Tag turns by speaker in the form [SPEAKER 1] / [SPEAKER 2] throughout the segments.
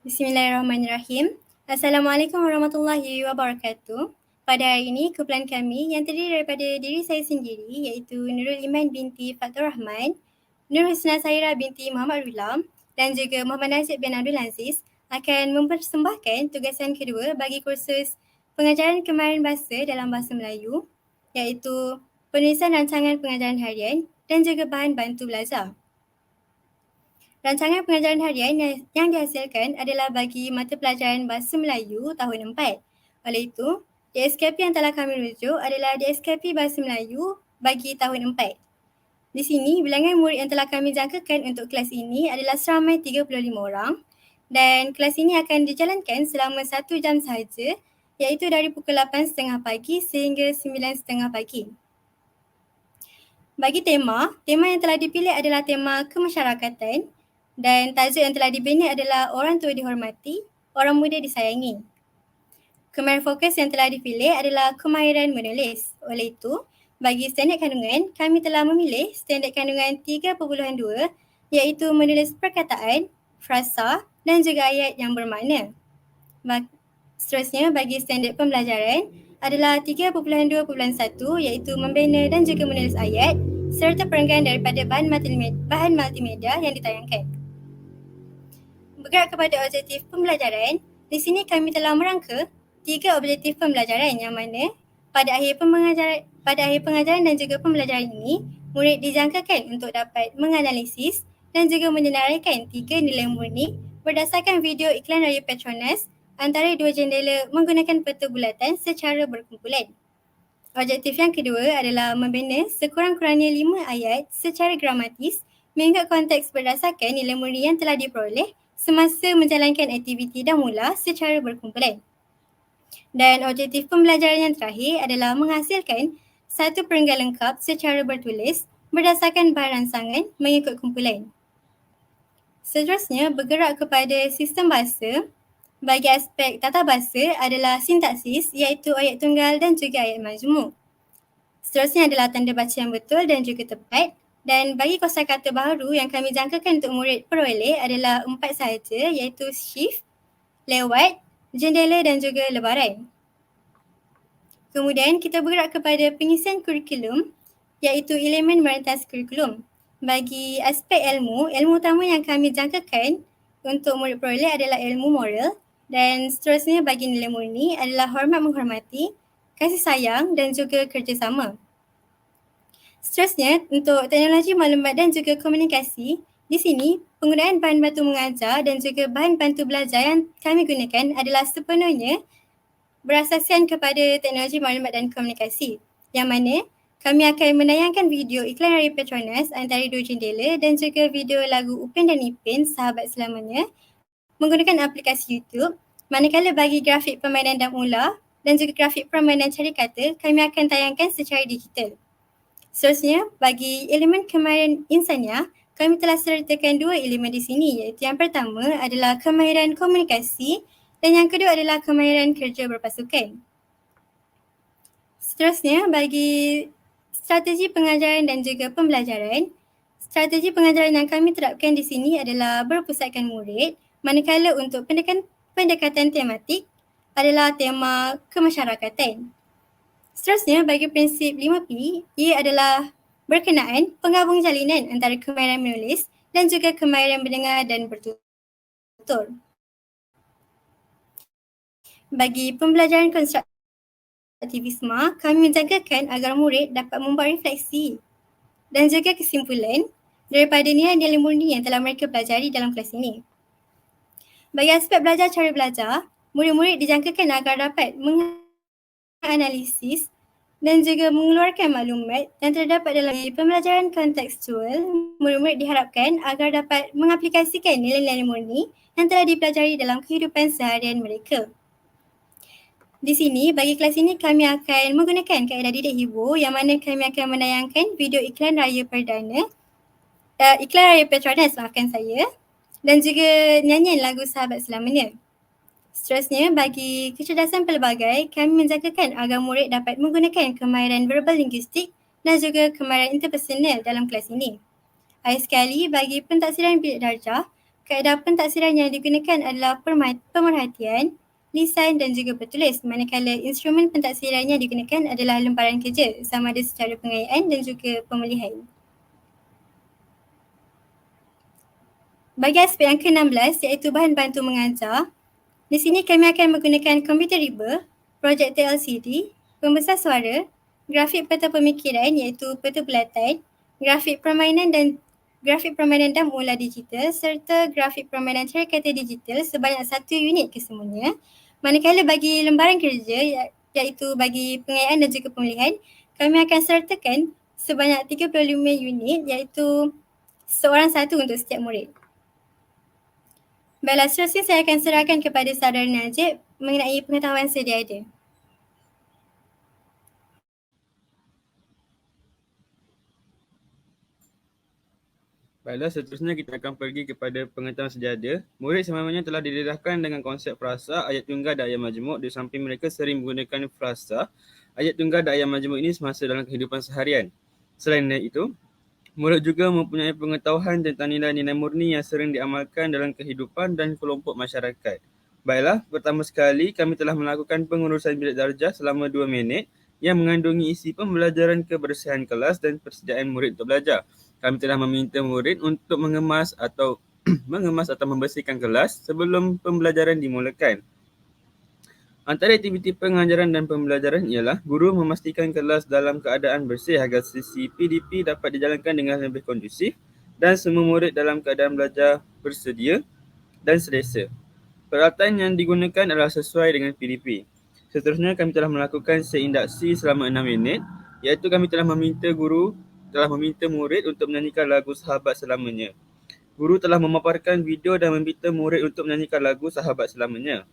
[SPEAKER 1] Bismillahirrahmanirrahim. Assalamualaikum warahmatullahi wabarakatuh. Pada hari ini, kumpulan kami yang terdiri daripada diri saya sendiri iaitu Nurul Iman binti Fatur Rahman, Nur Husna Saira binti Muhammad Rulam dan juga Muhammad Nasib bin Abdul Aziz akan mempersembahkan tugasan kedua bagi kursus pengajaran kemahiran bahasa dalam bahasa Melayu iaitu penulisan rancangan pengajaran harian dan juga bahan bantu belajar. Rancangan pengajaran harian yang dihasilkan adalah bagi mata pelajaran Bahasa Melayu tahun 4. Oleh itu, DSKP yang telah kami rujuk adalah DSKP Bahasa Melayu bagi tahun 4. Di sini, bilangan murid yang telah kami jangkakan untuk kelas ini adalah seramai 35 orang dan kelas ini akan dijalankan selama 1 jam sahaja iaitu dari pukul 8.30 pagi sehingga 9.30 pagi. Bagi tema yang telah dipilih adalah tema kemasyarakatan dan tajuk yang telah dibina adalah orang tua dihormati, orang muda disayangi. Kemahiran fokus yang telah dipilih adalah kemahiran menulis. Oleh itu, bagi standard kandungan, kami telah memilih standard kandungan 3.2 iaitu menulis perkataan, frasa dan juga ayat yang bermakna. Seterusnya, bagi standard pembelajaran adalah 3.2.1 iaitu membina dan juga menulis ayat serta perenggan daripada bahan multimedia yang ditayangkan. Bergerak kepada objektif pembelajaran, di sini kami telah merangka 3 objektif pembelajaran yang mana pada akhir pengajaran dan juga pembelajaran ini, murid dijangkakan untuk dapat menganalisis dan juga menyenaraikan 3 nilai murni berdasarkan video iklan raya Petronas antara 2 jendela menggunakan peta bulatan secara berkumpulan. Objektif yang kedua adalah membina sekurang-kurangnya 5 ayat secara gramatis mengikut konteks berdasarkan nilai murni yang telah diperoleh semasa menjalankan aktiviti dah mula secara berkumpulan. Dan objektif pembelajaran yang terakhir adalah menghasilkan satu perenggan lengkap secara bertulis berdasarkan bahan rancangan mengikut kumpulan. Seterusnya, bergerak kepada sistem bahasa. Bagi aspek tata bahasa adalah sintaksis iaitu ayat tunggal dan juga ayat majmuk. Seterusnya adalah tanda baca yang betul dan juga tepat. Dan bagi kosakata baru yang kami jangkakan untuk murid peroleh adalah 4 sahaja iaitu shift, lewat, jendela dan juga lebaran. Kemudian kita bergerak kepada pengisian kurikulum iaitu elemen merentas kurikulum. Bagi aspek ilmu utama yang kami jangkakan untuk murid peroleh adalah ilmu moral dan seterusnya bagi nilai murni adalah hormat menghormati, kasih sayang dan juga kerjasama. Seterusnya, untuk teknologi maklumat dan juga komunikasi, di sini penggunaan bahan bantu mengajar dan juga bahan bantu belajar yang kami gunakan adalah sepenuhnya berasaskan kepada teknologi maklumat dan komunikasi, yang mana kami akan menayangkan video iklan raya Petronas antara 2 jendela dan juga video lagu Upin dan Ipin Sahabat Selamanya menggunakan aplikasi YouTube, manakala bagi grafik permainan Damula dan juga grafik permainan cari kata kami akan tayangkan secara digital. Seterusnya, bagi elemen kemahiran insaniah, kami telah sertakan 2 elemen di sini iaitu yang pertama adalah kemahiran komunikasi dan yang kedua adalah kemahiran kerja berpasukan. Seterusnya, bagi strategi pengajaran dan juga pembelajaran, strategi pengajaran yang kami terapkan di sini adalah berpusatkan murid, manakala untuk pendekatan tematik adalah tema kemasyarakatan. Seterusnya, bagi prinsip 5P, ia adalah berkenaan penggabung jalinan antara kemahiran menulis dan juga kemahiran mendengar dan bertutur. Bagi pembelajaran konstruktivisme, kami menjangkakan agar murid dapat membuat refleksi dan juga kesimpulan daripada nilai-nilai murni yang telah mereka pelajari dalam kelas ini. Bagi aspek belajar cara belajar, murid-murid dijangkakan agar dapat menganalisis dan juga mengeluarkan maklumat yang terdapat dalam pembelajaran kontekstual. Murid-murid diharapkan agar dapat mengaplikasikan nilai-nilai murni yang telah dipelajari dalam kehidupan seharian mereka. Di sini, bagi kelas ini kami akan menggunakan kaedah didik hibur yang mana kami akan menayangkan video iklan raya perdana, iklan raya Petronas dan juga nyanyian lagu Sahabat Selamanya. Seterusnya, bagi kecerdasan pelbagai, kami menjangkakan agar murid dapat menggunakan kemahiran verbal linguistik dan juga kemahiran interpersonal dalam kelas ini. Akhir sekali, bagi pentaksiran bilik darjah, Kaedah pentaksiran yang digunakan adalah pemerhatian, lisan dan juga bertulis, manakala instrumen pentaksiran yang digunakan adalah lembaran kerja sama ada secara pengayaan dan juga pemulihan. Bagi aspek yang ke-16 iaitu bahan bantu mengajar, di sini kami akan menggunakan komputer riba, projektor LCD, pembesar suara, grafik peta pemikiran iaitu peta bulatan, grafik permainan dan mula digital serta grafik permainan cerkata digital sebanyak 1 unit kesemuanya. Manakala bagi lembaran kerja iaitu bagi pengayaan dan juga pemulihan, kami akan sertakan sebanyak 35 unit iaitu seorang satu untuk setiap murid. Baiklah, seterusnya saya akan serahkan kepada saudara Najib mengenai pengetahuan sedia ada.
[SPEAKER 2] Baiklah, seterusnya kita akan pergi kepada pengetahuan sejadah. Murid semamanya telah didedahkan dengan konsep frasa, ayat tunggal dan ayat majmuk. Di samping mereka sering menggunakan frasa, ayat tunggal dan ayat majmuk ini semasa dalam kehidupan seharian. Selain itu, murid juga mempunyai pengetahuan tentang nilai-nilai murni yang sering diamalkan dalam kehidupan dan kelompok masyarakat. Baiklah, pertama sekali kami telah melakukan pengurusan bilik darjah selama 2 minit yang mengandungi isi pembelajaran kebersihan kelas dan persediaan murid untuk belajar. Kami telah meminta murid untuk mengemas atau membersihkan kelas sebelum pembelajaran dimulakan. Antara aktiviti pengajaran dan pembelajaran ialah guru memastikan kelas dalam keadaan bersih agar sesi PDP dapat dijalankan dengan lebih kondusif dan semua murid dalam keadaan belajar bersedia dan selesa. Peralatan yang digunakan adalah sesuai dengan PDP. Seterusnya kami telah melakukan seindaksi selama 6 minit iaitu kami telah meminta murid untuk menyanyikan lagu Sahabat Selamanya. Guru telah memaparkan video dan meminta murid untuk menyanyikan lagu Sahabat Selamanya.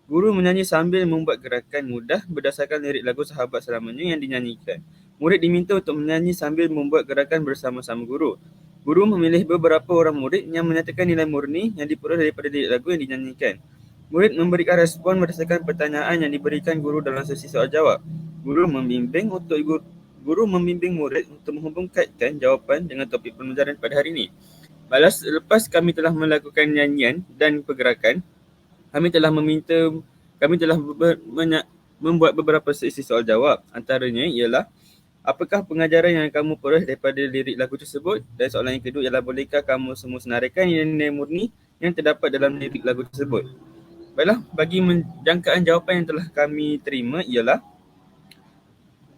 [SPEAKER 2] Guru menyanyi sambil membuat gerakan mudah berdasarkan lirik lagu Sahabat Selamanya yang dinyanyikan. Murid diminta untuk menyanyi sambil membuat gerakan bersama-sama guru. Guru memilih beberapa orang murid yang menyatakan nilai murni yang diperoleh daripada lirik lagu yang dinyanyikan. Murid memberikan respon berdasarkan pertanyaan yang diberikan guru dalam sesi soal jawab. Guru membimbing murid untuk menghubungkan jawapan dengan topik pembelajaran pada hari ini. Balas selepas kami telah melakukan nyanyian dan pergerakan, kami telah membuat beberapa sesi soal jawab. Antaranya ialah, apakah pengajaran yang kamu peroleh daripada lirik lagu tersebut? Dan soalan yang kedua ialah, bolehkah kamu semua senaraikan nilai-nilai murni yang terdapat dalam lirik lagu tersebut? Baiklah, bagi jangkaan jawapan yang telah kami terima ialah,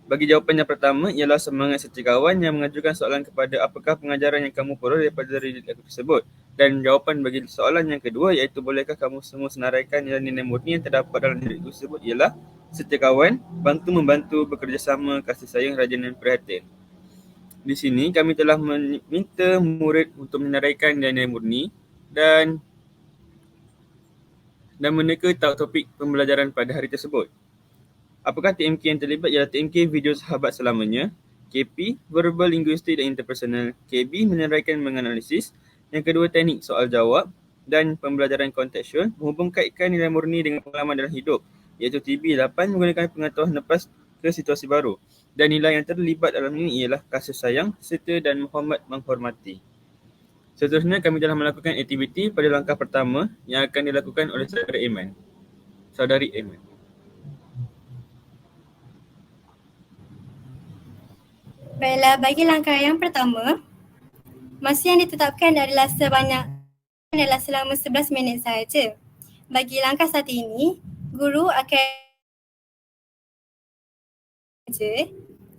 [SPEAKER 2] bagi jawapan yang pertama ialah semangat setiakawan yang mengajukan soalan kepada apakah pengajaran yang kamu peroleh daripada lirik lagu tersebut. Dan jawapan bagi soalan yang kedua iaitu bolehkah kamu semua senaraikan nilai-nilai murni yang terdapat dalam lirik tersebut ialah setiakawan, membantu, bekerjasama, kasih sayang, rajin dan perhatian. Di sini kami telah meminta murid untuk menyenaraikan nilai-nilai murni dan mereka tahu topik pembelajaran pada hari tersebut. Apakah TMK yang terlibat ialah TMK video Sahabat Selamanya, KP verbal linguistik dan interpersonal, KB menyeraikan menganalisis, yang kedua teknik soal jawab dan pembelajaran kontekstual, menghubungkaitkan nilai murni dengan pengalaman dalam hidup iaitu TB 8 menggunakan pengetahuan lepas ke situasi baru, dan nilai yang terlibat dalam ini ialah kasih sayang, serta dan menghormati. Seterusnya kami telah melakukan aktiviti pada langkah pertama yang akan dilakukan oleh saudari Aiman.
[SPEAKER 1] Baiklah, bagi langkah yang pertama, masa yang ditetapkan adalah selama 11 minit sahaja. Bagi langkah satu ini, guru akan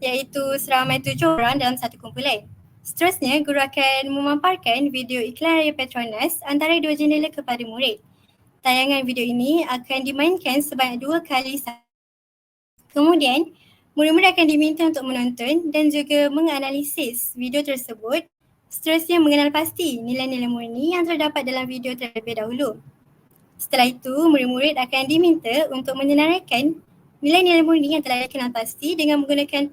[SPEAKER 1] iaitu seramai 7 orang dalam satu kumpulan. Seterusnya, guru akan memaparkan video iklan raya Petronas antara 2 jendela kepada murid. Tayangan video ini akan dimainkan sebanyak 2 kali. Kemudian, murid-murid akan diminta untuk menonton dan juga menganalisis video tersebut. Seterusnya, mengenal pasti nilai-nilai murni yang terdapat dalam video terlebih dahulu. Setelah itu, murid-murid akan diminta untuk menyenaraikan nilai-nilai murni yang telah dikenal pasti dengan menggunakan.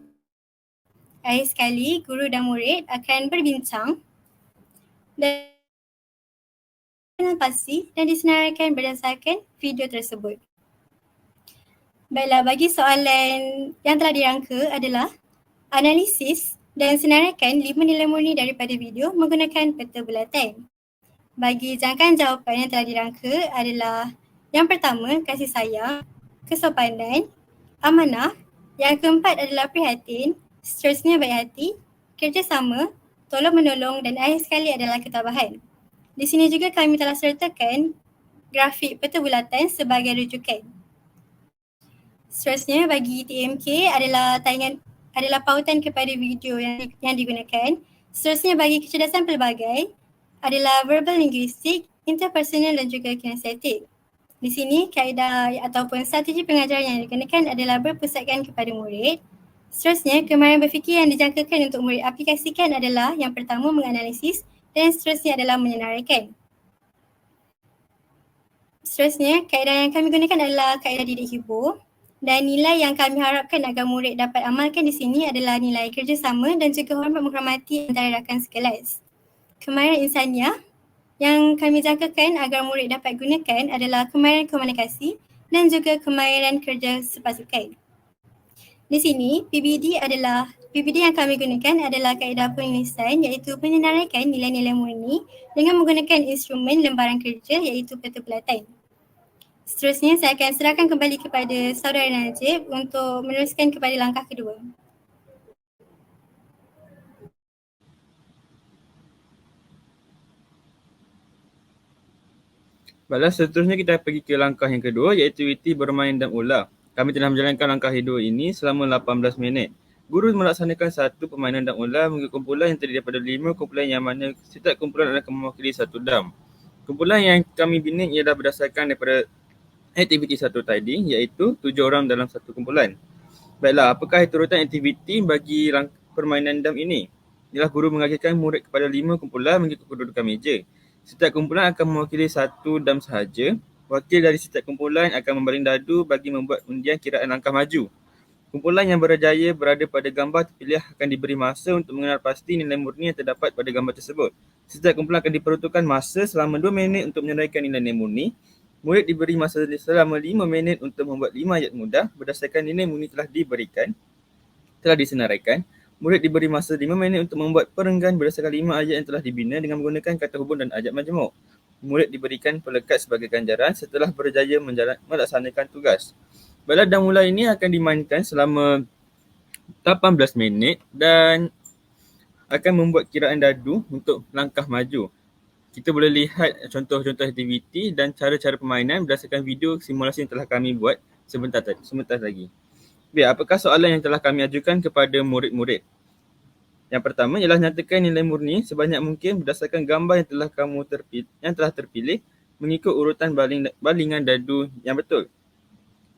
[SPEAKER 1] Akhir sekali, guru dan murid akan berbincang dan pasti dan disenaraikan berdasarkan video tersebut. Baiklah, bagi soalan yang telah dirangka adalah analisis dan senaraikan 5 nilai murni daripada video menggunakan peta bulatan. Bagi jangkaan jawapan yang telah dirangka adalah yang pertama, kasih sayang, kesopanan, amanah, yang keempat adalah prihatin, seterusnya baik hati, kerjasama, tolong menolong dan akhir sekali adalah ketabahan. Di sini juga kami telah sertakan grafik peta bulatan sebagai rujukan. Seterusnya bagi TMK adalah pautan kepada video yang digunakan. Seterusnya bagi kecerdasan pelbagai adalah verbal linguistik, interpersonal dan juga kinestetik. Di sini kaedah ataupun strategi pengajaran yang digunakan adalah berpusatkan kepada murid. Seterusnya kemahiran berfikir yang dijangkakan untuk murid aplikasikan adalah yang pertama menganalisis dan seterusnya adalah menyenaraikan. Seterusnya kaedah yang kami gunakan adalah kaedah didik hibur. Dan nilai yang kami harapkan agar murid dapat amalkan di sini adalah nilai kerjasama dan juga hormat menghormati antara rakan sekelas. Kemahiran insaniah yang kami jangkakan agar murid dapat gunakan adalah kemahiran komunikasi dan juga kemahiran kerja sepasukan. Di sini, PBD yang kami gunakan adalah kaedah penulisan iaitu penyenaraikan nilai-nilai murni dengan menggunakan instrumen lembaran kerja iaitu peta bulatan. Seterusnya, saya akan serahkan kembali kepada Saudara Najib untuk meneruskan kepada langkah kedua.
[SPEAKER 2] Baiklah, seterusnya kita pergi ke langkah yang kedua iaitu aktiviti bermain dan ular. Kami telah menjalankan langkah kedua ini selama 18 minit. Guru melaksanakan satu permainan dan ular mengikut kumpulan yang terdiri daripada 5 kumpulan yang mana setiap kumpulan akan mewakili satu dam. Kumpulan yang kami bina ialah berdasarkan daripada aktiviti satu tadi iaitu 7 orang dalam satu kumpulan. Baiklah, apakah turutan aktiviti bagi permainan dam ini? Ialah guru mengajarkan murid kepada 5 kumpulan mengikut kedudukan meja. Setiap kumpulan akan mewakili satu dam sahaja. Wakil dari setiap kumpulan akan membaling dadu bagi membuat undian kiraan langkah maju. Kumpulan yang berjaya berada pada gambar terpilih akan diberi masa untuk mengenal pasti nilai murni yang terdapat pada gambar tersebut. Setiap kumpulan akan diperuntukkan masa selama 2 minit untuk menyeraikan nilai murni. Murid diberi masa selama 5 minit untuk membuat 5 ayat mudah berdasarkan nilai murni telah disenaraikan. Murid diberi masa 5 minit untuk membuat perenggan berdasarkan 5 ayat yang telah dibina dengan menggunakan kata hubung dan ayat majmuk. Murid diberikan pelekat sebagai ganjaran setelah berjaya melaksanakan tugas. Baiklah, dam ular ini akan dimainkan selama 18 minit dan akan membuat kiraan dadu untuk langkah maju. Kita boleh lihat contoh-contoh aktiviti dan cara-cara permainan berdasarkan video simulasi yang telah kami buat sebentar lagi. Baik, apakah soalan yang telah kami ajukan kepada murid-murid? Yang pertama ialah nyatakan nilai murni sebanyak mungkin berdasarkan gambar yang telah terpilih mengikut urutan balingan dadu yang betul.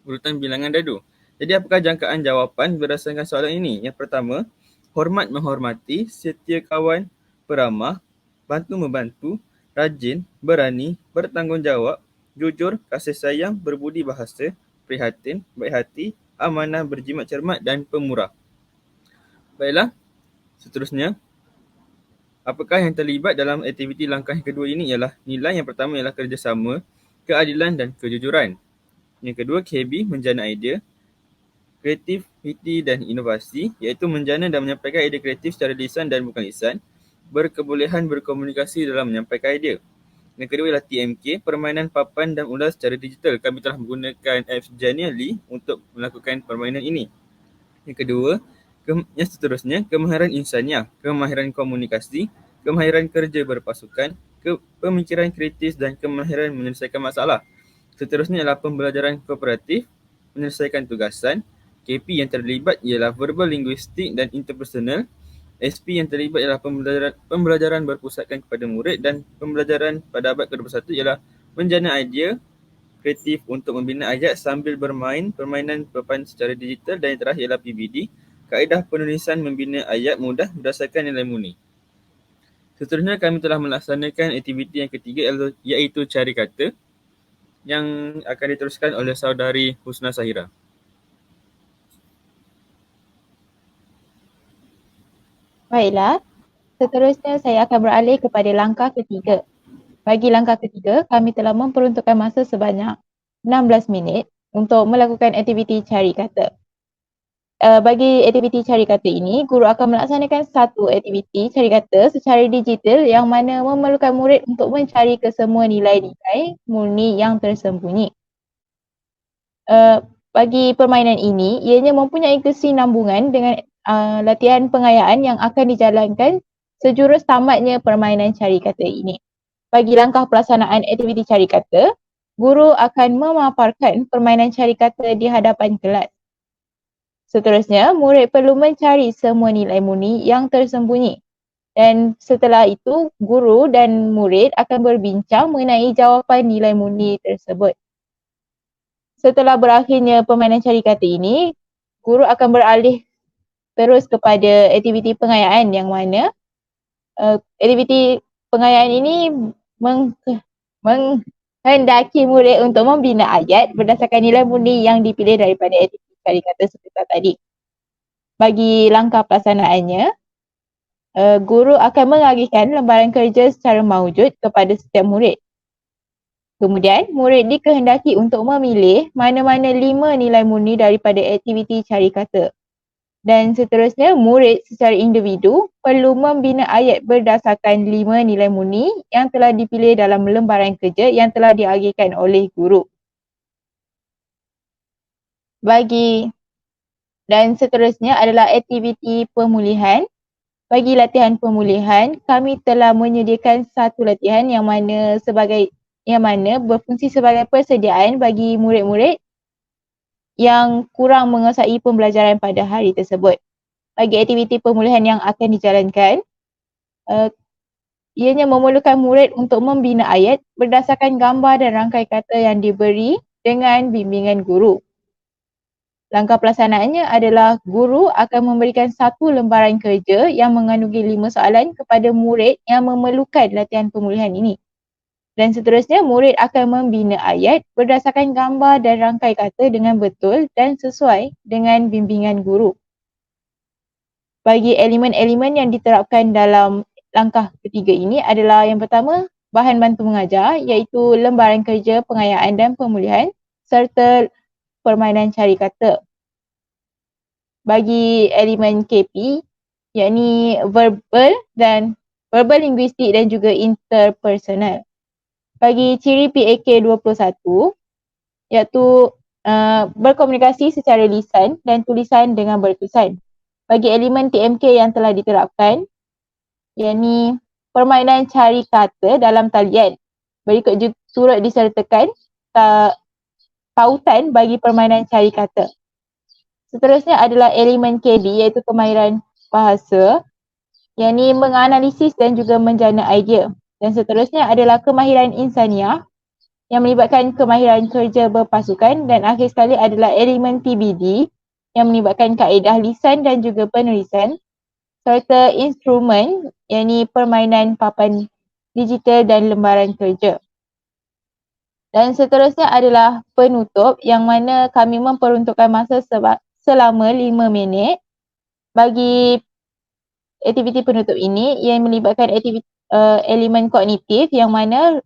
[SPEAKER 2] Urutan bilangan dadu. Jadi apakah jangkaan jawapan berdasarkan soalan ini? Yang pertama, hormat menghormati, setia kawan, peramah, bantu membantu, rajin, berani, bertanggungjawab, jujur, kasih sayang, berbudi bahasa, prihatin, baik hati, amanah, berjimat cermat dan pemurah. Baiklah, seterusnya, apakah yang terlibat dalam aktiviti langkah yang kedua ini ialah nilai yang pertama ialah kerjasama, keadilan dan kejujuran. Yang kedua, KB, menjana idea, kreativiti dan inovasi iaitu menjana dan menyampaikan idea kreatif secara lisan dan bukan lisan, berkebolehan berkomunikasi dalam menyampaikan idea. Yang kedua ialah TMK, permainan papan dan ular secara digital. Kami telah menggunakan apps Genially untuk melakukan permainan ini. Yang kedua, yang seterusnya, kemahiran insaniah, kemahiran komunikasi, kemahiran kerja berpasukan, pemikiran kritis dan kemahiran menyelesaikan masalah. Seterusnya adalah pembelajaran kooperatif, menyelesaikan tugasan. KP yang terlibat ialah verbal linguistik dan interpersonal. SP yang terlibat ialah pembelajaran berpusatkan kepada murid dan pembelajaran pada abad ke-21 ialah menjana idea kreatif untuk membina ayat sambil bermain permainan papan secara digital dan yang terakhir ialah PBD, kaedah penulisan membina ayat mudah berdasarkan nilai murni. Seterusnya kami telah melaksanakan aktiviti yang ketiga iaitu cari kata yang akan diteruskan oleh saudari Husna Sahira.
[SPEAKER 3] Baiklah, seterusnya saya akan beralih kepada langkah ketiga. Bagi langkah ketiga, kami telah memperuntukkan masa sebanyak 16 minit untuk melakukan aktiviti cari kata. bagi aktiviti cari kata ini, guru akan melaksanakan satu aktiviti cari kata secara digital yang mana memerlukan murid untuk mencari kesemua nilai-nilai murni yang tersembunyi. Bagi permainan ini, ianya mempunyai kesinambungan dengan latihan pengayaan yang akan dijalankan sejurus tamatnya permainan cari kata ini. Bagi langkah pelaksanaan aktiviti cari kata, guru akan memaparkan permainan cari kata di hadapan kelas. Seterusnya, murid perlu mencari semua nilai murni yang tersembunyi. Dan setelah itu, guru dan murid akan berbincang mengenai jawapan nilai murni tersebut. Setelah berakhirnya permainan cari kata ini, guru akan beralih terus kepada aktiviti pengayaan yang mana aktiviti pengayaan ini menghendaki murid untuk membina ayat berdasarkan nilai murni yang dipilih daripada aktiviti cari kata seperti tadi. Bagi langkah pelaksanaannya, guru akan mengagihkan lembaran kerja secara maujud kepada setiap murid. Kemudian, murid dikehendaki untuk memilih mana-mana 5 nilai murni daripada aktiviti cari kata. Dan seterusnya, murid secara individu perlu membina ayat berdasarkan 5 nilai murni yang telah dipilih dalam lembaran kerja yang telah diagihkan oleh guru. Dan seterusnya adalah aktiviti pemulihan. Bagi latihan pemulihan, kami telah menyediakan satu latihan yang mana berfungsi sebagai persediaan bagi murid-murid yang kurang menguasai pembelajaran pada hari tersebut. Bagi aktiviti pemulihan yang akan dijalankan, ianya memerlukan murid untuk membina ayat berdasarkan gambar dan rangkai kata yang diberi dengan bimbingan guru. Langkah pelaksanaannya adalah guru akan memberikan satu lembaran kerja yang mengandungi 5 soalan kepada murid yang memerlukan latihan pemulihan ini. Dan seterusnya, murid akan membina ayat berdasarkan gambar dan rangkai kata dengan betul dan sesuai dengan bimbingan guru. Bagi elemen-elemen yang diterapkan dalam langkah ketiga ini adalah yang pertama, bahan bantu mengajar iaitu lembaran kerja pengayaan dan pemulihan serta permainan cari kata. Bagi elemen KP, yakni verbal linguistik dan juga interpersonal. Bagi ciri PAK 21, iaitu berkomunikasi secara lisan dan tulisan dengan bertulisan. Bagi elemen TMK yang telah diterapkan, yakni permainan cari kata dalam talian. Berikut juga turut disertakan tautan bagi permainan cari kata. Seterusnya adalah elemen KB iaitu kemahiran bahasa, yakni menganalisis dan juga menjana idea. Dan seterusnya adalah kemahiran insaniah yang melibatkan kemahiran kerja berpasukan, dan akhir sekali adalah elemen PBD yang melibatkan kaedah lisan dan juga penulisan serta instrumen yakni permainan papan digital dan lembaran kerja. Dan seterusnya adalah penutup yang mana kami memperuntukkan masa selama 5 minit bagi aktiviti penutup ini yang melibatkan elemen kognitif yang mana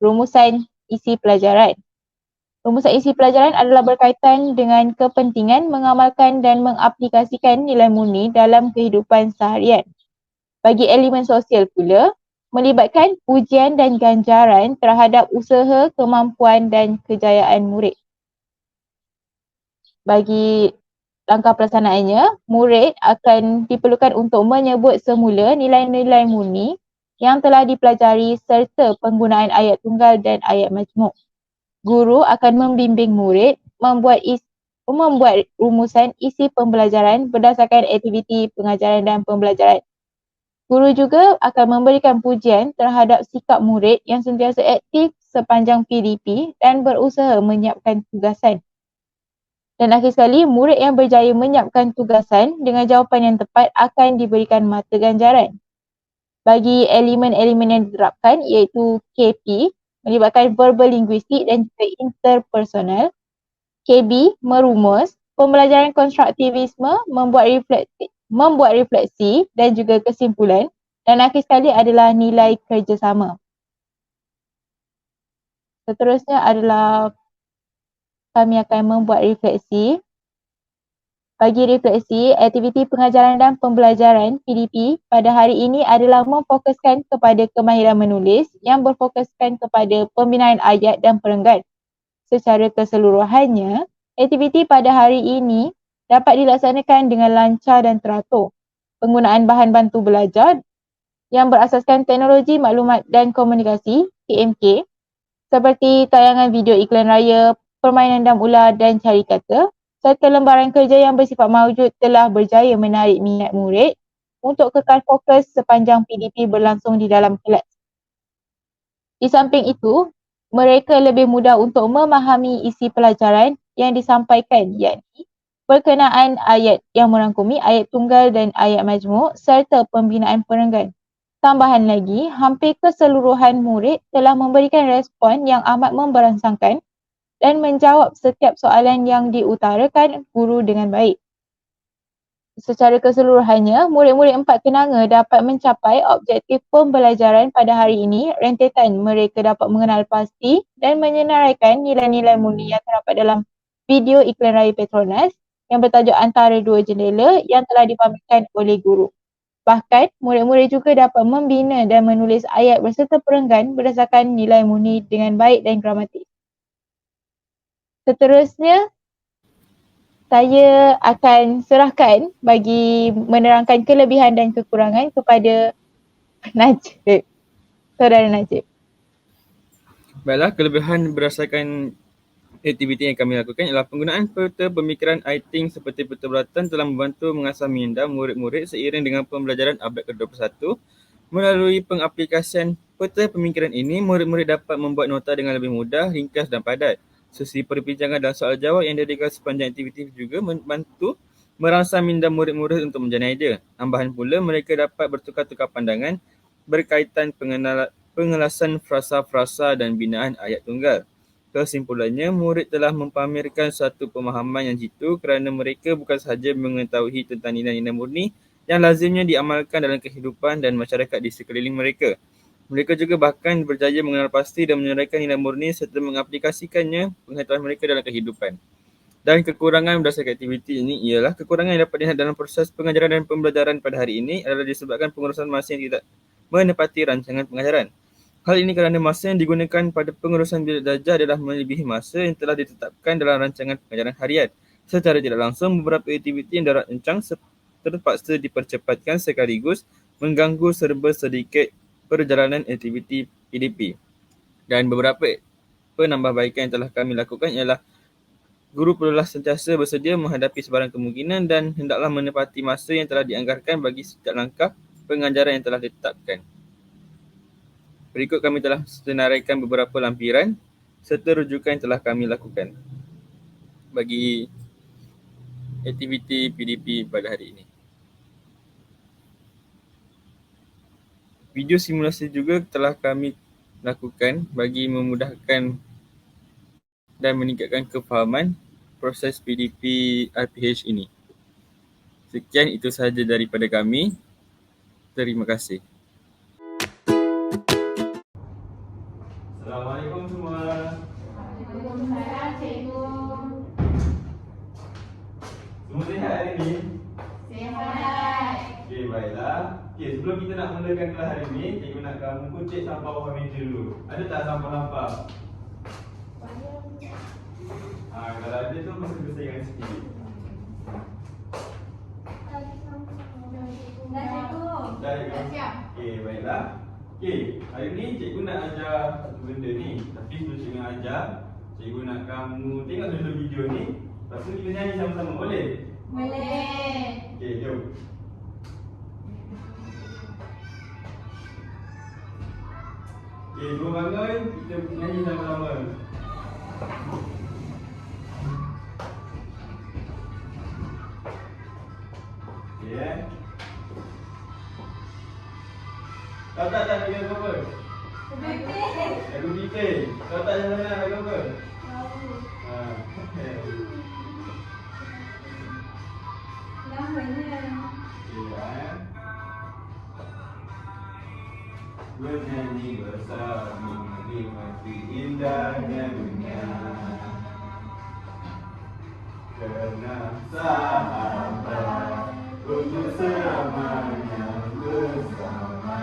[SPEAKER 3] rumusan isi pelajaran. Rumusan isi pelajaran adalah berkaitan dengan kepentingan mengamalkan dan mengaplikasikan nilai murni dalam kehidupan seharian. Bagi elemen sosial pula, melibatkan pujian dan ganjaran terhadap usaha, kemampuan dan kejayaan murid. Bagi langkah pelaksanaannya, murid akan diperlukan untuk menyebut semula nilai-nilai murni yang telah dipelajari serta penggunaan ayat tunggal dan ayat majmuk. Guru akan membimbing murid membuat rumusan isi pembelajaran berdasarkan aktiviti pengajaran dan pembelajaran. Guru juga akan memberikan pujian terhadap sikap murid yang sentiasa aktif sepanjang PDP dan berusaha menyiapkan tugasan. Dan akhir sekali, murid yang berjaya menyiapkan tugasan dengan jawapan yang tepat akan diberikan mata ganjaran. Bagi elemen-elemen yang diterapkan iaitu KP, melibatkan verbal linguistik dan juga interpersonal. KB, merumus, pembelajaran konstruktivisme, membuat refleksi dan juga kesimpulan. Dan akhir sekali adalah nilai kerjasama. Seterusnya adalah kami akan membuat refleksi. Bagi refleksi, aktiviti pengajaran dan pembelajaran PDP pada hari ini adalah memfokuskan kepada kemahiran menulis yang berfokuskan kepada pembinaan ayat dan perenggan. Secara keseluruhannya, aktiviti pada hari ini dapat dilaksanakan dengan lancar dan teratur. Penggunaan bahan bantu belajar yang berasaskan teknologi maklumat dan komunikasi (TMK) seperti tayangan video iklan raya, permainan dam ular dan cari kata, serta lembaran kerja yang bersifat mawjud telah berjaya menarik minat murid untuk kekal fokus sepanjang PDP berlangsung di dalam kelas. Di samping itu, mereka lebih mudah untuk memahami isi pelajaran yang disampaikan, yakni berkenaan ayat yang merangkumi ayat tunggal dan ayat majmuk serta pembinaan perenggan. Tambahan lagi, hampir keseluruhan murid telah memberikan respon yang amat memberangsangkan dan menjawab setiap soalan yang diutarakan guru dengan baik. Secara keseluruhannya, murid-murid 4 kenanga dapat mencapai objektif pembelajaran pada hari ini. Rentetan mereka dapat mengenal pasti dan menyenaraikan nilai-nilai murni yang terdapat dalam video iklan raya Petronas yang bertajuk Antara Dua Jendela yang telah dipamerkan oleh guru. Bahkan, murid-murid juga dapat membina dan menulis ayat berserta perenggan berdasarkan nilai murni dengan baik dan gramatik. Seterusnya, saya akan serahkan bagi menerangkan kelebihan dan kekurangan kepada Najib. Saudara Najib.
[SPEAKER 2] Baiklah, kelebihan berdasarkan aktiviti yang kami lakukan ialah penggunaan peta pemikiran I-Think seperti peta bulatan telah membantu mengasah minda murid-murid seiring dengan pembelajaran abad ke-21. Melalui pengaplikasian peta pemikiran ini, murid-murid dapat membuat nota dengan lebih mudah, ringkas dan padat. Sesi perbincangan dan soal jawab yang diadakan sepanjang aktiviti juga membantu merangsang minda murid-murid untuk menjana idea. Tambahan pula, mereka dapat bertukar-tukar pandangan berkaitan pengelasan frasa-frasa dan binaan ayat tunggal. Kesimpulannya, murid telah mempamerkan satu pemahaman yang jitu kerana mereka bukan sahaja mengetahui tentang nilai-nilai murni yang lazimnya diamalkan dalam kehidupan dan masyarakat di sekeliling mereka. Mereka juga bahkan berjaya mengenal pasti dan menyenaraikan nilai murni serta mengaplikasikannya pengetahuan mereka dalam kehidupan. Dan kekurangan berdasarkan aktiviti ini ialah kekurangan yang dapat dilihat dalam proses pengajaran dan pembelajaran pada hari ini adalah disebabkan pengurusan masa yang tidak menepati rancangan pengajaran. Hal ini kerana masa yang digunakan pada pengurusan bilik darjah adalah melebihi masa yang telah ditetapkan dalam rancangan pengajaran harian. Secara tidak langsung, beberapa aktiviti yang dirancang terpaksa dipercepatkan sekaligus mengganggu serba sedikit perjalanan aktiviti PDP. Dan beberapa penambahbaikan yang telah kami lakukan ialah guru perlulah sentiasa bersedia menghadapi sebarang kemungkinan dan hendaklah menepati masa yang telah dianggarkan bagi setiap langkah pengajaran yang telah ditetapkan. Berikut kami telah senaraikan beberapa lampiran serta rujukan yang telah kami lakukan bagi aktiviti PDP pada hari ini. Video simulasi juga telah kami lakukan bagi memudahkan dan meningkatkan kefahaman proses PDP RPH ini. Sekian, itu sahaja daripada kami. Terima kasih. Assalamualaikum semua.
[SPEAKER 3] Waalaikumsalam, cikgu.
[SPEAKER 2] Semua sihat hari ini?
[SPEAKER 3] Sihat.
[SPEAKER 2] Okey, baiklah. Okey, sebelum kita nak mulakan kelas hari ini, cikgu nak kamu kucek sampah bawah meja dulu. Ada tak sampah-sampah? Kalau ada tu bersih-bersihkan sikit. Dah siap. Okey, baiklah. Okey, hari ni cikgu nak ajar satu benda ni. Tapi sebelum cikgu ajar, cikgu nak kamu tengok dulu video ni. Lepas tu kita nyanyi sama-sama, boleh?
[SPEAKER 3] Boleh.
[SPEAKER 2] Okey, jom. Okey, semua bangun, kita nyanyi sama-sama. Okey, Tahu tak bagi apa? Lagu Piting. Tahu tak yang mana lagu apa? Bernyanyi bersama menikmati indahnya dunia. pernah sahabat untuk selamanya bersama,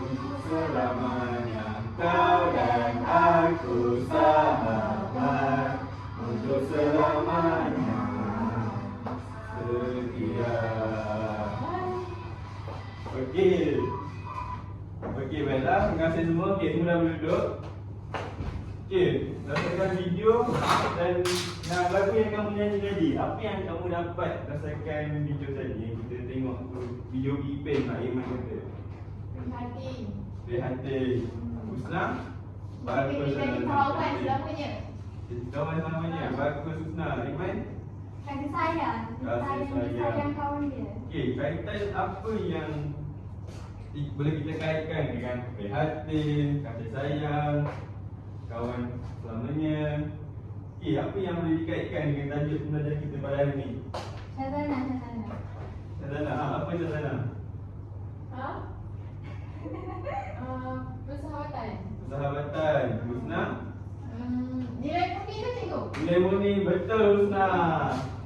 [SPEAKER 2] untuk selamanya kau dan aku sahabat, untuk selamanya setia. Okey. Okey, baiklah. Terima kasih semua. Okey, semua dah boleh duduk. Okey, rasakan video dan lagu yang kamu nyanyi tadi. Apa yang kamu dapat rasakan video tadi? Kita tengok video Ipin Mak Iman kata.
[SPEAKER 4] Prihatin.
[SPEAKER 2] Prihatin. Husna? Bagus.
[SPEAKER 4] Jadi kawan selamanya.
[SPEAKER 2] Jadi kawan selamanya. Bagus Husna. Iman?
[SPEAKER 1] Kasih sayang.
[SPEAKER 2] Kasih sayang.
[SPEAKER 1] Sayang kawan dia.
[SPEAKER 2] Okey, kaitan apa yang boleh kita kaitkan dengan prihatin, kasih sayang, kawan selamanya. Okey, apa yang boleh dikaitkan dengan tajuk pembelajaran kita pada hari ini?
[SPEAKER 1] Syazana.
[SPEAKER 2] Syazana, apa Syazana?
[SPEAKER 4] Ha? Persahabatan.
[SPEAKER 2] Persahabatan. Husna?
[SPEAKER 4] Nilai murni ke cikgu?
[SPEAKER 2] Nilai murni, betul Husna.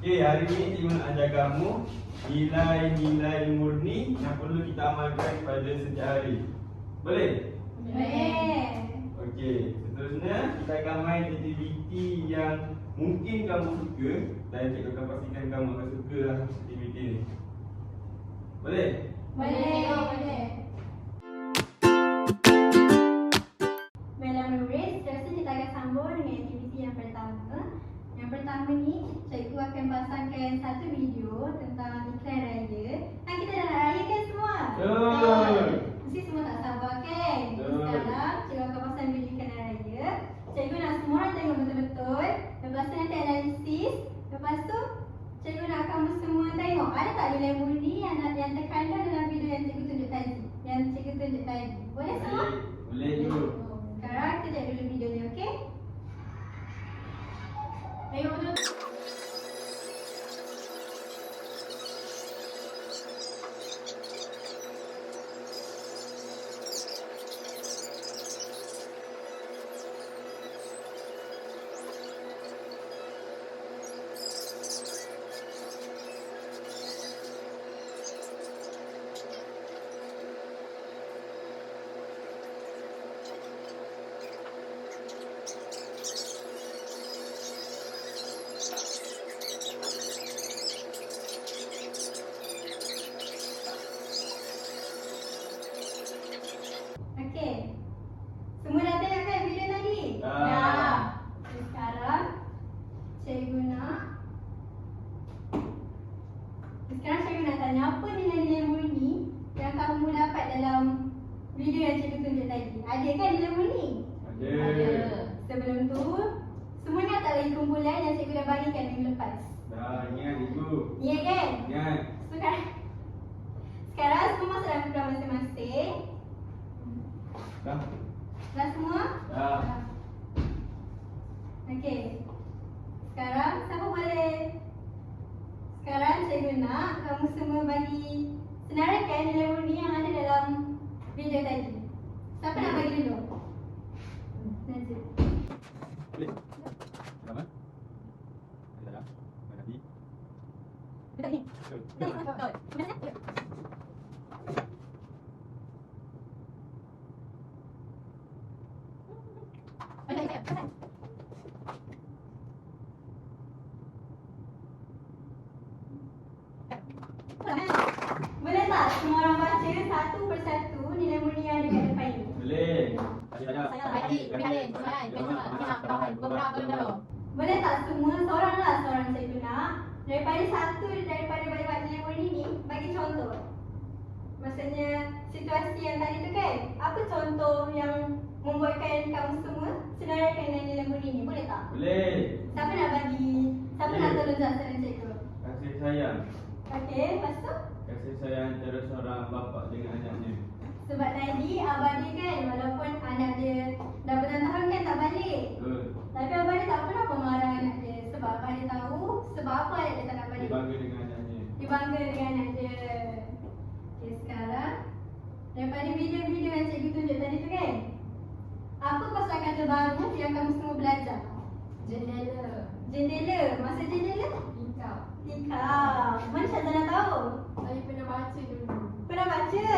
[SPEAKER 2] Okey, hari ini cikgu nak ajar kamu nilai-nilai murni yang perlu kita amalkan pada setiap hari. Boleh?
[SPEAKER 1] Boleh.
[SPEAKER 2] Okey, seterusnya kita akan main aktiviti yang mungkin kamu suka dan cikgu akan pastikan kamu akan suka lah aktiviti ni. Boleh?
[SPEAKER 1] Boleh. Baiklah murid, seterusnya kita akan sambung dengan aktiviti yang pertama. Yang pertama ni, cikgu akan pasangkan satu video tentang iklan raya. Kan kita dah nak rayakan semua.
[SPEAKER 2] Betul.
[SPEAKER 1] Mesti semua tak sabar kan?
[SPEAKER 2] Betul.
[SPEAKER 1] Sekarang cikgu akan pasang video iklan raya. Cikgu nak semua orang tengok betul-betul. Lepas tu nanti analisis. Lepas tu cikgu nak kamu semua tengok ada tak nilai murni yang terkandung dalam video yang cikgu tunjuk tadi. Boleh semua?
[SPEAKER 2] Boleh dulu.
[SPEAKER 1] Sekarang kita tengok dulu video ni, okey?
[SPEAKER 4] Tengok dulu.
[SPEAKER 1] Okey. Semua dah tengok kan video tadi?
[SPEAKER 2] Dah.
[SPEAKER 1] Sekarang cikgu nak tanya apa nilai-nilai murni yang kamu dapat dalam video yang cikgu tunjuk tadi. Ada kan nilai murni?
[SPEAKER 2] Ada.
[SPEAKER 1] Sebelum tu, semua ingat tak lagi kumpulan yang cikgu dah bagikan minggu lepas?
[SPEAKER 2] Dah, ingat ibu.
[SPEAKER 1] Ingat kan?
[SPEAKER 2] Ingat.
[SPEAKER 1] Sekarang semua masuk dalam kumpulan masing-masing.
[SPEAKER 2] Dah.
[SPEAKER 1] Dah semua?
[SPEAKER 2] Dah.
[SPEAKER 1] Okey. Sekarang siapa boleh? Sekarang cikgu nak kamu semua bagi senaraikan nilai murni yang ada dalam video tadi. Siapa nak bagi dulu? Najib.
[SPEAKER 2] Boleh. Sama. Dah. Berhenti.
[SPEAKER 1] Boleh tak semua orang baca satu persatu nilai murni yang ada kat depan ni?
[SPEAKER 2] Boleh. Tanya.
[SPEAKER 1] Boleh tak semua seorang cikgu nak daripada banyak nilai murni ni bagi contoh. Maksudnya situasi yang tadi tu kan, apa contoh yang membuatkan kamu semua senaraikan dengan nilai murni ni, boleh tak?
[SPEAKER 2] Boleh.
[SPEAKER 1] Siapa nak bagi, siapa nak tolong jelaskan cikgu?
[SPEAKER 2] Kasih sayang.
[SPEAKER 1] Okey, lepas tu?
[SPEAKER 2] Kasih sayang antara seorang bapa dengan anaknya.
[SPEAKER 1] Sebab tadi abang dia kan, walaupun anak dia dah bertahun-tahun kan tak balik,
[SPEAKER 2] Betul.
[SPEAKER 1] tapi abang dia tak pernah memarah anak dia. Sebab abang dia tahu sebab apa anak dia tak nak
[SPEAKER 2] Dia
[SPEAKER 1] balik.
[SPEAKER 2] bangga dengan anaknya.
[SPEAKER 1] Dia bangga dengan anak dia. Okay, sekarang daripada video-video yang cikgu tunjuk tadi tu kan, apa kosakata baru yang kamu semua belajar?
[SPEAKER 4] Jendela.
[SPEAKER 1] Jendela. Masa jendela?
[SPEAKER 4] Tikar.
[SPEAKER 1] Tikar. Mana Syazana tahu?
[SPEAKER 4] Saya pernah baca dulu.
[SPEAKER 1] Pernah baca?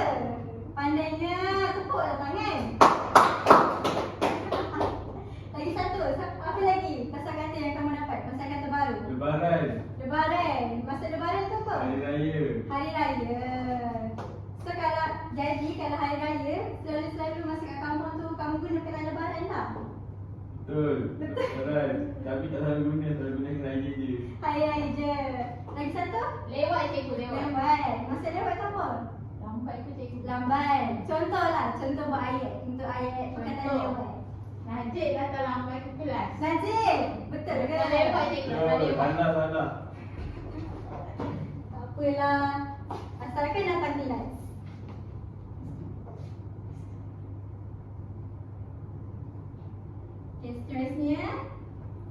[SPEAKER 1] Pandainya. Tepuklah tangan. Lagi satu. Apa lagi pasal kata yang kamu dapat? Pasal kata baru.
[SPEAKER 2] Lebaran.
[SPEAKER 1] Lebaran. Masa lebaran tu apa?
[SPEAKER 2] Hari Raya.
[SPEAKER 1] Hari Raya. So kalau kalau Hari Raya, selalu masa kat kampung tu kamu guna perayaan lebaran tak?
[SPEAKER 2] Betul. Lebaran. Tapi tak selalu guna. Selalu guna Hari Raya je.
[SPEAKER 1] Hari Raya je. Lagi satu?
[SPEAKER 4] Lewat cikgu, lewat.
[SPEAKER 1] Lambat. Masa lewat tu apa?
[SPEAKER 4] Lambat ke cikgu?
[SPEAKER 1] Lambat. Contohlah, contoh buat ayat. Untuk ayat perkataan
[SPEAKER 4] Contoh.
[SPEAKER 1] lewat.
[SPEAKER 4] Najib datang lambat ke kelas.
[SPEAKER 1] Najib, betul ke?
[SPEAKER 4] Tak lewat cikgu, tak
[SPEAKER 2] Betul.
[SPEAKER 4] lewat.
[SPEAKER 2] Salah.
[SPEAKER 1] Tak apalah. Asalkan datang kelas. Okay, seterusnya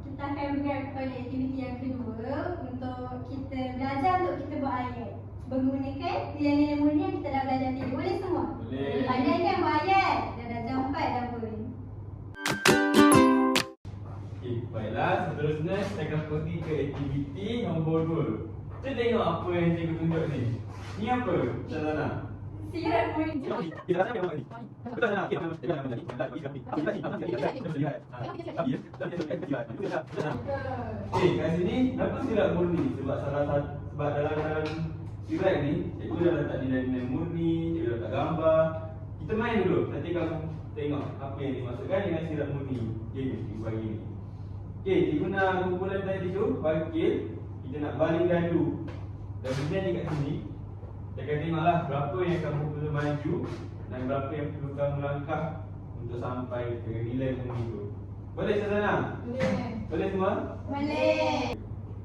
[SPEAKER 1] kita akan bergerak kepada aktiviti yang kedua untuk kita belajar untuk kita buat ayat menggunakan nilai-nilai murni yang kita dah belajar tadi. Boleh semua?
[SPEAKER 2] Boleh.
[SPEAKER 1] Pandai kan buat ayat? Dah darjah 4 dah pun.
[SPEAKER 2] Okey, baiklah. Seterusnya kita akan pergi ke aktiviti nombor 2. Kita tengok apa yang cikgu tunjuk ni. Ni apa? Syazana?
[SPEAKER 1] Sirat murni.
[SPEAKER 2] Kita rasa memang ni. Betul Syazana? Okey, kita nak menjadi. Okey, kat sini apa sirat murni? Sebab dalam sirat ni cikgu dah letak nilai-nilai murni, cikgu dah letak gambar. Kita main dulu. Nanti kamu tengok apa yang dimaksudkan dengan sirat murni. Okey, cikgu bagi ni. Okey, cikgu nak kumpulan tadi tu, wakil. Kita nak baling gaduh. Dan kemudian kat sini kita akan tengoklah berapa yang kamu perlu maju dan berapa yang perlu kamu langkah untuk sampai ke nilai murni tu. Boleh Syazana?
[SPEAKER 4] Boleh.
[SPEAKER 2] Boleh semua?
[SPEAKER 1] Boleh.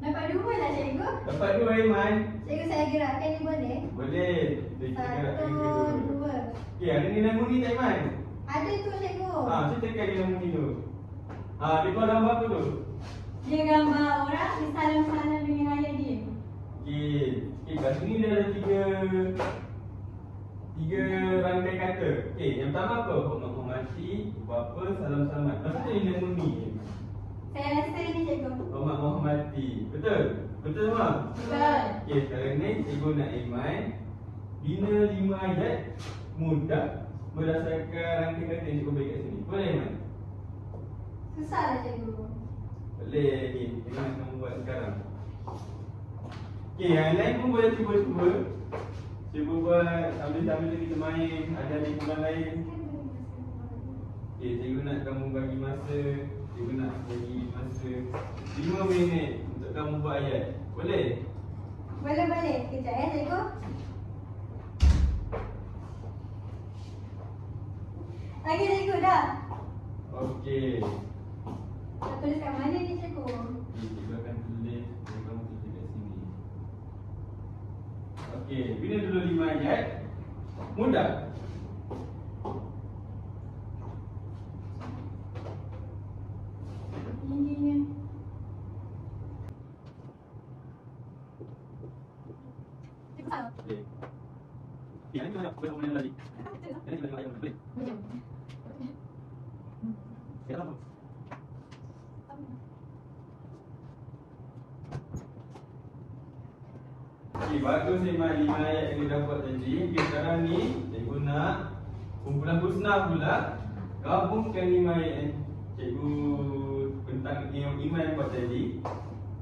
[SPEAKER 1] Dapat 2 lah cikgu.
[SPEAKER 2] Dapat 2 Iman?
[SPEAKER 1] Cikgu saya gerakkan ni boleh?
[SPEAKER 2] Boleh. Kita gerakkan
[SPEAKER 1] 1,
[SPEAKER 2] ke dulu.
[SPEAKER 1] 2.
[SPEAKER 2] Okey, ada nilai murni tak Iman?
[SPEAKER 1] Ada tu cikgu.
[SPEAKER 2] Saya tekan nilai murni tu. Dia keluar gambar apa tu?
[SPEAKER 1] Dia gambar orang bersalam-salam dengan ayah dia.
[SPEAKER 2] Okey, kat sini dia ada tiga rangkai kata. Okey, yang pertama apa? Menghormati, apa, salam-salamat. Lepas tu nilai murni.
[SPEAKER 1] Saya rasa ini cikgu.
[SPEAKER 2] Menghormati. Betul? Betul semua?
[SPEAKER 4] Betul.
[SPEAKER 2] Okey, sekarang ni cikgu nak Iman bina 5 ayat mudah berdasarkan rangkai kata yang cikgu bagi kat sini. Boleh Iman?
[SPEAKER 1] Susah lah cikgu.
[SPEAKER 2] Boleh ni, Iman kamu buat sekarang. Okey, yang lain pun boleh cuba-cuba. Cuba buat sambil-sambil kita main, ada lingkungan lain. Okey, cikgu nak kamu bagi masa. Cikgu nak bagi masa 5 minit untuk kamu buat ayat. Boleh?
[SPEAKER 1] Boleh. Kejap ya cikgu. Lagi cikgu dah.
[SPEAKER 2] Okey.
[SPEAKER 1] Nak tulis kat mana ni cikgu?
[SPEAKER 2] Okey, cikgu akan tulis dan kamu tulis kat sini. Okey, bina dulu 5 ayat. Mudah.
[SPEAKER 1] Tingginya. Cikgu salah.
[SPEAKER 2] Okey. Okey, ini mana boleh boleh lagi. Ini kita tengok ayat boleh.
[SPEAKER 4] Boleh.
[SPEAKER 2] Okey, apa? Okey, bagus Iman 5 ayat yang kita dapat tadi. Okey, sekarang ni cikgu nak kumpulan husnah pula gabungkan 5 ayat yang cikgu tentang yang Iman yang buat tadi.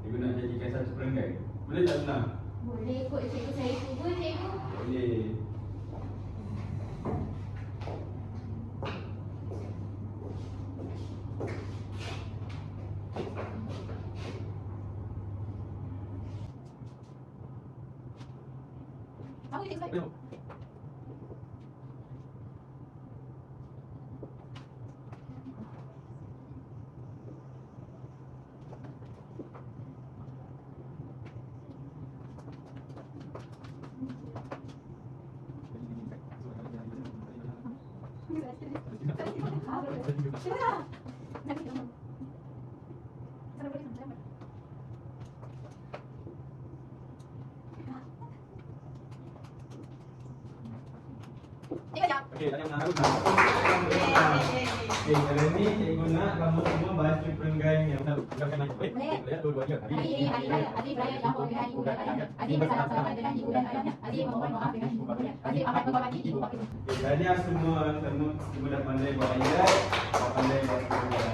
[SPEAKER 2] Cikgu nak jadikan satu perenggan. Boleh tak senang?
[SPEAKER 4] Boleh ikut cikgu, saya cuba cikgu.
[SPEAKER 2] Boleh.
[SPEAKER 4] Apa cikgu saya?
[SPEAKER 2] Tengok. Okey, tanya menang. Okay, kali ni cikgu nak kamu semua baca perenggan yang ucapkan nama. Lihat dua-duanya.
[SPEAKER 4] Adik beraya campur dengan ibu dan ayahnya. Adik bersama-sama dengan ibu dan ayahnya. Adik memohon maaf dengan ibu bapanya. Adik amat menghormati ibu bapanya.
[SPEAKER 2] Okay, tahniah semua semua dah pandai buat ayat, dah pandai buat perenggan.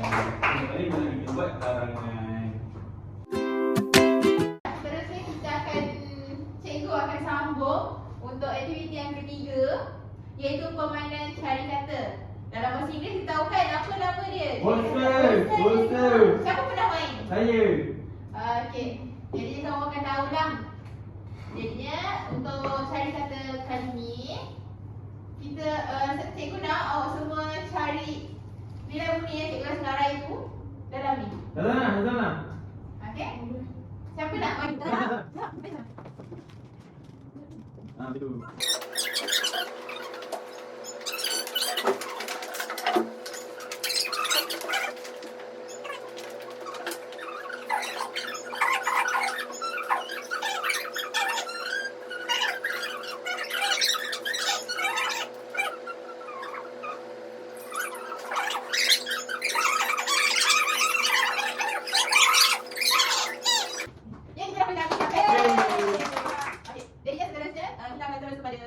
[SPEAKER 2] Kali mana kita buat larangan.
[SPEAKER 4] Seterusnya kita akan, cikgu akan sambung untuk aktiviti yang ketiga, iaitu permainan cari kata. Dalam bahasa Inggeris kita tahu kan apa nama dia?
[SPEAKER 2] Bolster.
[SPEAKER 4] Siapa pernah main?
[SPEAKER 2] Saya.
[SPEAKER 4] Okey. Jadi kamu akan tahu lah. Jadinya untuk cari kata kali ni, kita cikgu nak awak semua cari nilai bunyi yang cikgu senarai itu dalam ni.
[SPEAKER 2] Dah nak.
[SPEAKER 4] Okey? Siapa nak main?
[SPEAKER 2] Betul.
[SPEAKER 4] Yang kita akan okey. Jadi seterusnya kita akan terus kepada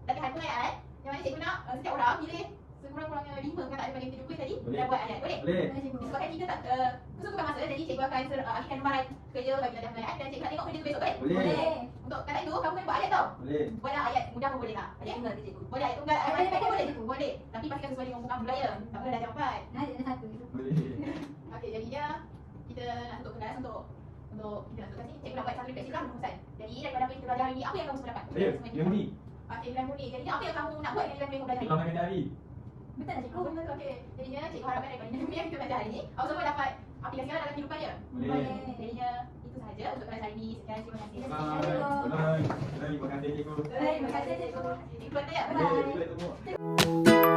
[SPEAKER 4] latihan pengayaan. Yang mana cikgu nak setiap orang pilih sekurang-kurangnya 5 kata daripada yang kita jumpa tadi dan buat ayat. Boleh? Disebabkan kita tak kesukupan masa, jadi cikgu akan alihkan lembaran kerja bagi latihan pengayaan dan cikgu nak tengok kerja tu besok, boleh?
[SPEAKER 2] Boleh.
[SPEAKER 4] Untuk kata itu kamu kena buat ayat tau.
[SPEAKER 2] Boleh.
[SPEAKER 4] Buat ayat mudah pun boleh tak? Ayat tunggal tu cikgu. Boleh ayat tunggal, ayat pendek boleh cikgu. Boleh. Tapi pastikan sesuai dengan bukan budaya. Tak boleh dah cepat.
[SPEAKER 2] Boleh.
[SPEAKER 4] Okey, jadinya kita nak tutup kelas untuk kita nak tutup kat sini. Cikgu nak buat satu refleksi lah Muhammad. Jadi daripada apa yang kita belajar hari ni, apa yang kamu semua dapat?
[SPEAKER 2] Yang ni.
[SPEAKER 4] Okey, nilai murni. Jadi apa yang kamu nak buat dengan nilai murni yang kamu belajar hari ni?
[SPEAKER 2] Selamat hari.
[SPEAKER 4] Betul tak cikgu? Betul. Okey. Jadinya cikgu harapkan daripada nilai murni yang kita belajar hari ni, awak semua dapat aplikasikan dalam kehidupan dia.
[SPEAKER 2] Boleh.
[SPEAKER 4] Jadinya itu sahaja untuk kelas hari ni. Sekian, terima kasih.
[SPEAKER 2] Terima kasih cikgu.
[SPEAKER 4] Terima kasih cikgu. Cikgu kata ya?
[SPEAKER 2] Boleh, boleh tunggu.